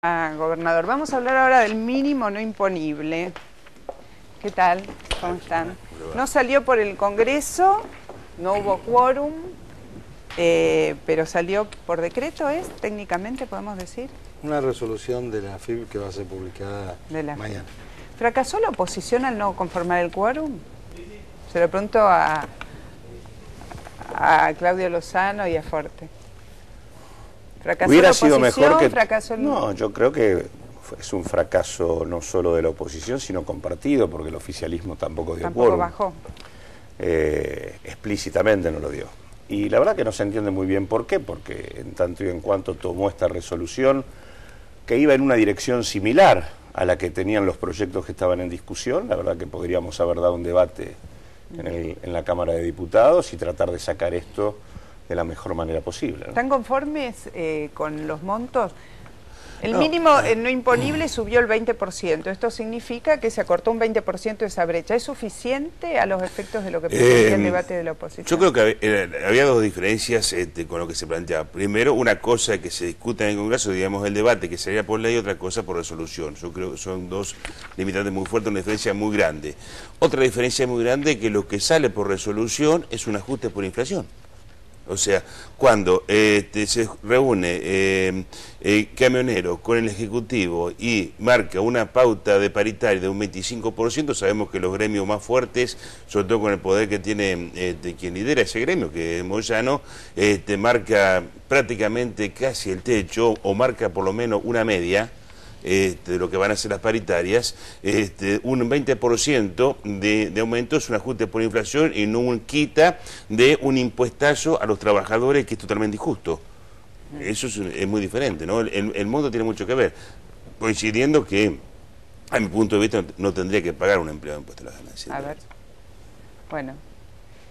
Gobernador, vamos a hablar ahora del mínimo no imponible. ¿Qué tal? ¿Cómo están? No salió por el Congreso, no hubo quórum, pero salió por decreto, ¿es? Técnicamente podemos decir. Una resolución de la AFIP que va a ser publicada mañana. ¿Fracasó la oposición al no conformar el quórum? Se lo pregunto a Claudio Lozano y a Forte. ¿Fracasó Hubiera la sido mejor que... ¿Fracasó el... No, yo creo que es un fracaso no solo de la oposición, sino compartido, porque el oficialismo tampoco dio Tampoco quórum. bajó. Explícitamente no lo dio. Y la verdad que no se entiende muy bien por qué, porque en tanto y en cuanto tomó esta resolución, que iba en una dirección similar a la que tenían los proyectos que estaban en discusión, la verdad que podríamos haber dado un debate en la Cámara de Diputados y tratar de sacar esto de la mejor manera posible, ¿no? ¿Están conformes con los montos? El mínimo no imponible subió el 20%. Esto significa que se acortó un 20% esa brecha. ¿Es suficiente a los efectos de lo que pretendía el debate de la oposición? Yo creo que había dos diferencias con lo que se planteaba. Primero, una cosa que se discuta en el Congreso, digamos, el debate, que sería por ley, otra cosa por resolución. Yo creo que son dos limitantes muy fuertes, una diferencia muy grande. Otra diferencia muy grande, que lo que sale por resolución es un ajuste por inflación. O sea, cuando se reúne camionero con el Ejecutivo y marca una pauta de paritaria de un 25%, sabemos que los gremios más fuertes, sobre todo con el poder que tiene quien lidera ese gremio, que es Moyano, marca prácticamente casi el techo, o marca por lo menos una media, de lo que van a ser las paritarias, un 20% de aumento es un ajuste por inflación y no un quita de un impuestazo a los trabajadores, que es totalmente injusto. Eso es muy diferente, ¿no? El monto tiene mucho que ver, coincidiendo que, a mi punto de vista, no tendría que pagar un empleado de impuesto a las ganancias. A ver, bueno,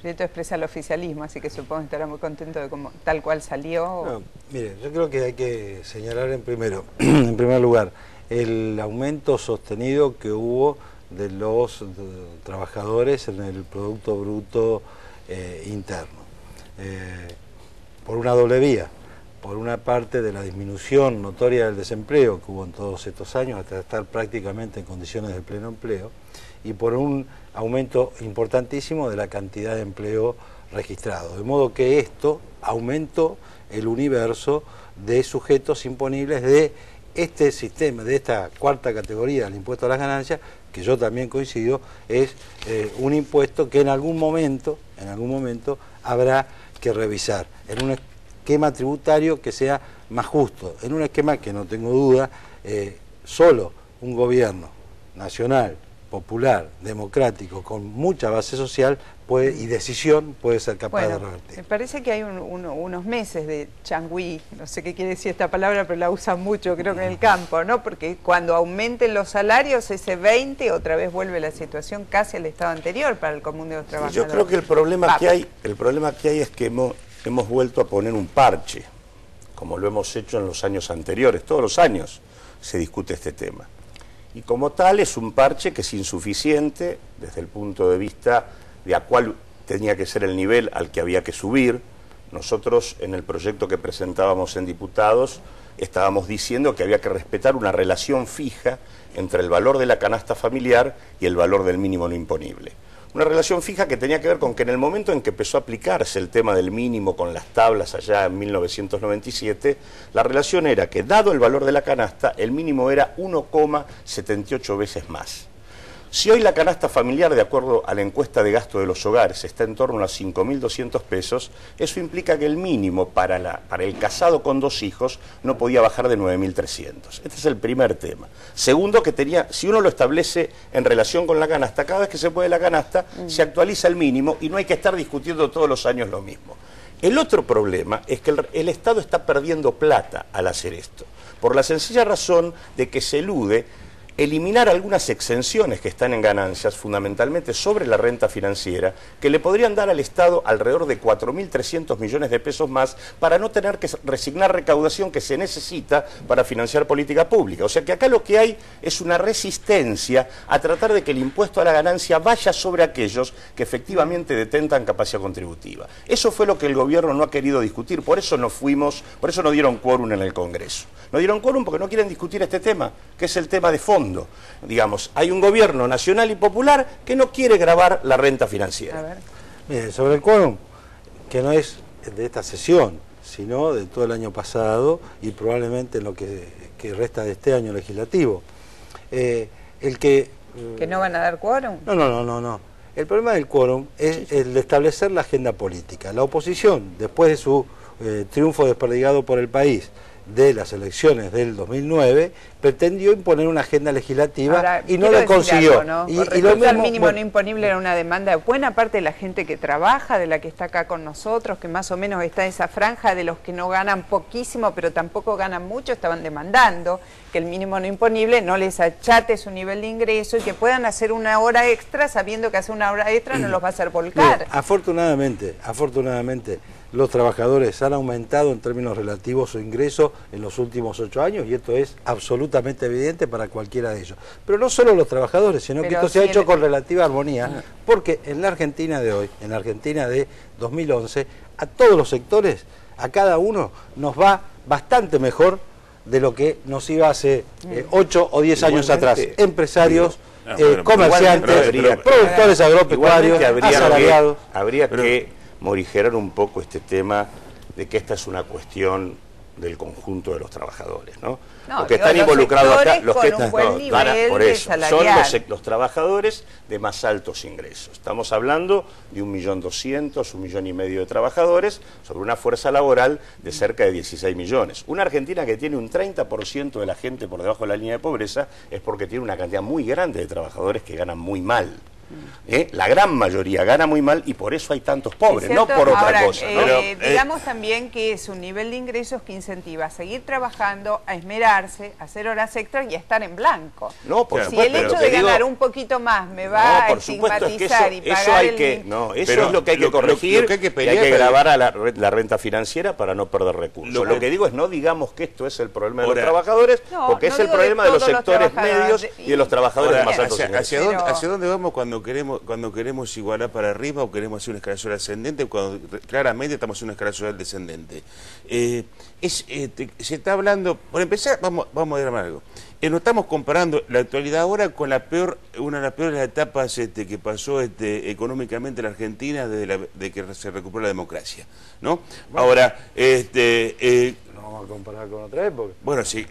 Prieto expresa el oficialismo, así que supongo que estará muy contento de cómo tal cual salió. No, mire, yo creo que hay que señalar en primer lugar el aumento sostenido que hubo de los trabajadores en el Producto Bruto Interno. Por una doble vía. Por una parte, de la disminución notoria del desempleo que hubo en todos estos años, hasta estar prácticamente en condiciones de pleno empleo, y por un aumento importantísimo de la cantidad de empleo registrado. De modo que esto aumentó el universo de sujetos imponibles de este sistema, de esta cuarta categoría del impuesto a las ganancias, que yo también coincido, es un impuesto que en algún momento habrá que revisar, en un esquema tributario que sea más justo, en un esquema que no tengo duda, solo un gobierno nacional, popular, democrático, con mucha base social y decisión puede ser capaz de revertir. Me parece que hay unos meses de changüí, no sé qué quiere decir esta palabra, pero la usan mucho, creo que en el campo, ¿no? Porque cuando aumenten los salarios, ese 20, otra vez vuelve la situación casi al estado anterior para el común de los trabajadores. Yo creo que el problema que hay es que hemos vuelto a poner un parche, como lo hemos hecho en los años anteriores. Todos los años se discute este tema. Y como tal es un parche que es insuficiente desde el punto de vista de a cuál tenía que ser el nivel al que había que subir. Nosotros en el proyecto que presentábamos en diputados estábamos diciendo que había que respetar una relación fija entre el valor de la canasta familiar y el valor del mínimo no imponible. Una relación fija que tenía que ver con que en el momento en que empezó a aplicarse el tema del mínimo con las tablas allá en 1997, la relación era que, dado el valor de la canasta, el mínimo era 1,78 veces más. Si hoy la canasta familiar, de acuerdo a la encuesta de gasto de los hogares, está en torno a 5.200 pesos, eso implica que el mínimo para el casado con 2 hijos no podía bajar de 9.300. Este es el primer tema. Segundo, que si uno lo establece en relación con la canasta, cada vez que se puede la canasta, se actualiza el mínimo y no hay que estar discutiendo todos los años lo mismo. El otro problema es que el Estado está perdiendo plata al hacer esto, por la sencilla razón de que se elude eliminar algunas exenciones que están en ganancias, fundamentalmente sobre la renta financiera, que le podrían dar al Estado alrededor de 4.300 millones de pesos más para no tener que resignar recaudación que se necesita para financiar política pública. O sea que acá lo que hay es una resistencia a tratar de que el impuesto a la ganancia vaya sobre aquellos que efectivamente detentan capacidad contributiva. Eso fue lo que el gobierno no ha querido discutir, por eso no dieron quórum en el Congreso. No dieron quórum porque no quieren discutir este tema, que es el tema de fondo. Digamos, hay un gobierno nacional y popular que no quiere gravar la renta financiera. Mire, sobre el quórum, que no es de esta sesión, sino de todo el año pasado y probablemente en lo que resta de este año legislativo. ¿Que no van a dar quórum? No. El problema del quórum es el de establecer la agenda política. La oposición, después de su triunfo desperdigado por el país de las elecciones del 2009, pretendió imponer una agenda legislativa. Ahora, y no lo consiguió. ¿No? Y lo mismo, mínimo no imponible era una demanda de buena parte de la gente que trabaja, de la que está acá con nosotros, que más o menos está en esa franja de los que no ganan poquísimo, pero tampoco ganan mucho, estaban demandando que el mínimo no imponible no les achate su nivel de ingreso y que puedan hacer una hora extra sabiendo que hacer una hora extra no los va a hacer volcar. Bien, afortunadamente, los trabajadores han aumentado en términos relativos su ingreso en los últimos 8 años y esto es absolutamente evidente para cualquiera de ellos. Pero no solo los trabajadores, sino que esto se ha hecho con relativa armonía, porque en la Argentina de hoy, en la Argentina de 2011, a todos los sectores, a cada uno nos va bastante mejor de lo que nos iba hace 8 o 10 años atrás. Empresarios, comerciantes, productores agropecuarios, asalariados. Habría que morigerar un poco este tema de que esta es una cuestión del conjunto de los trabajadores, ¿no? Los que están involucrados acá, los que están por eso, son los trabajadores de más altos ingresos. Estamos hablando de 1.200.000, 1,5 millones de trabajadores sobre una fuerza laboral de cerca de 16 millones. Una Argentina que tiene un 30% de la gente por debajo de la línea de pobreza es porque tiene una cantidad muy grande de trabajadores que ganan muy mal. La gran mayoría gana muy mal y por eso hay tantos pobres, no por otra cosa. ¿No? Digamos también que es un nivel de ingresos que incentiva a seguir trabajando, a esmerarse, a hacer horas extras y a estar en blanco. No, por si el hecho de ganar un poquito más me va a estigmatizar y pagar eso es lo que hay que corregir, hay que gravar a la renta financiera para no perder recursos. Lo que digo es no digamos que esto es el problema de los trabajadores, porque es el problema de los sectores medios y de los trabajadores de más altos ingresos. ¿Hacia dónde vamos cuando queremos igualar para arriba o queremos hacer una escala social ascendente, cuando claramente estamos en una escala social descendente? Se está hablando, por empezar, vamos a ver algo. No estamos comparando la actualidad ahora con una de las peores etapas que pasó económicamente en la Argentina desde que se recuperó la democracia, ¿no? Bueno, ahora, vamos a comparar con otra época. Bueno, sí,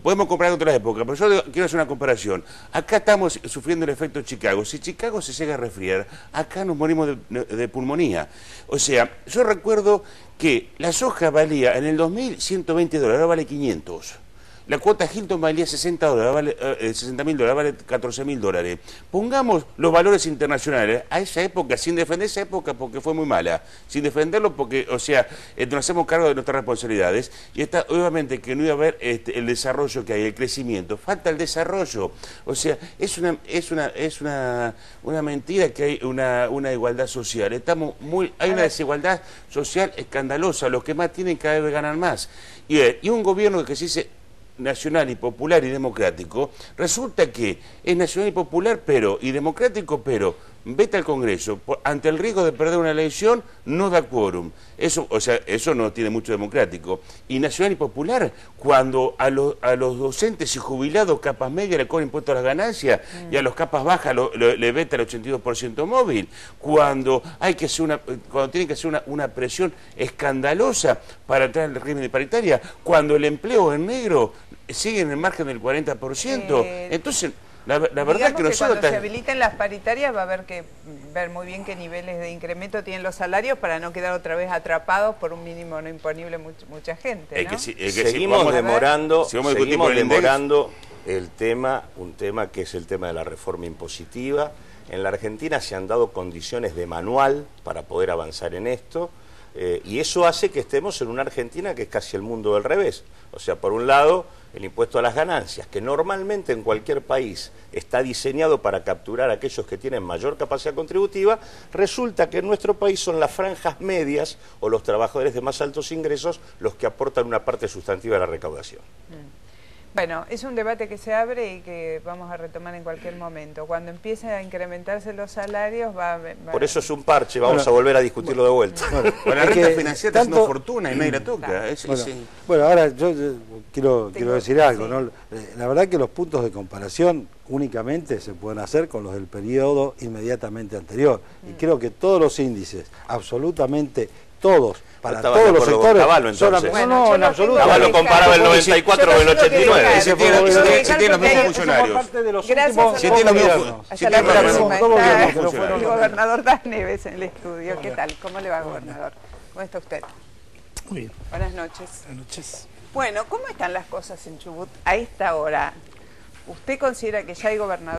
podemos comparar con otras épocas, pero yo quiero hacer una comparación. Acá estamos sufriendo el efecto Chicago. Si Chicago se llega a resfriar, acá nos morimos de pulmonía. O sea, yo recuerdo que la soja valía en el 2000 $120, ahora vale 500. La cuota Hilton valía $60, vale $60.000, vale $14.000. Pongamos los valores internacionales a esa época, sin defender esa época porque fue muy mala, sin defenderlo porque, o sea, nos hacemos cargo de nuestras responsabilidades y está obviamente que no iba a haber el desarrollo que hay, el crecimiento, falta el desarrollo. O sea, es una mentira que hay una igualdad social. Hay una desigualdad social escandalosa, los que más tienen cada vez ganan más. Y un gobierno que se dice nacional y popular y democrático, resulta que es nacional y popular y democrático, pero vete al Congreso, ante el riesgo de perder una elección, no da quórum. Eso, o sea, eso no tiene mucho democrático. Y nacional y popular, cuando a los docentes y jubilados capas medias le cobran impuestos a las ganancias y a los capas bajas le veta el 82% móvil, cuando tienen que hacer una presión escandalosa para entrar en el régimen de paritaria, cuando el empleo en negro sigue en el margen del 40%, entonces la verdad es que nosotros... Cuando se habiliten las paritarias va a haber que ver muy bien qué niveles de incremento tienen los salarios para no quedar otra vez atrapados por un mínimo no imponible mucha gente, ¿no? Seguimos demorando el tema, un tema que es el tema de la reforma impositiva. En la Argentina se han dado condiciones de manual para poder avanzar en esto. Y eso hace que estemos en una Argentina que es casi el mundo del revés. O sea, por un lado, el impuesto a las ganancias, que normalmente en cualquier país está diseñado para capturar a aquellos que tienen mayor capacidad contributiva, resulta que en nuestro país son las franjas medias o los trabajadores de más altos ingresos los que aportan una parte sustantiva de la recaudación. Bueno, es un debate que se abre y que vamos a retomar en cualquier momento. Cuando empiecen a incrementarse los salarios va... Por eso es un parche, vamos a volver a discutirlo de vuelta. Bueno, la renta financiera está haciendo fortuna y nadie la toca. Bueno, ahora yo quiero decir algo, ¿no? La verdad que los puntos de comparación únicamente se pueden hacer con los del periodo inmediatamente anterior. Y creo que todos los índices, absolutamente todos, para todos los sectores... Caballo, entonces. Bueno, en absoluto. Caballo comparaba el 94 con el 89. Si tiene los mismos funcionarios. Gracias. Si tiene los mismos funcionarios. El gobernador Das Neves en el estudio. ¿Qué tal? ¿Cómo le va, gobernador? ¿Cómo está usted? Muy bien. Buenas noches. Buenas noches. Bueno, ¿cómo están las cosas en Chubut a esta hora? ¿Usted considera que ya hay gobernador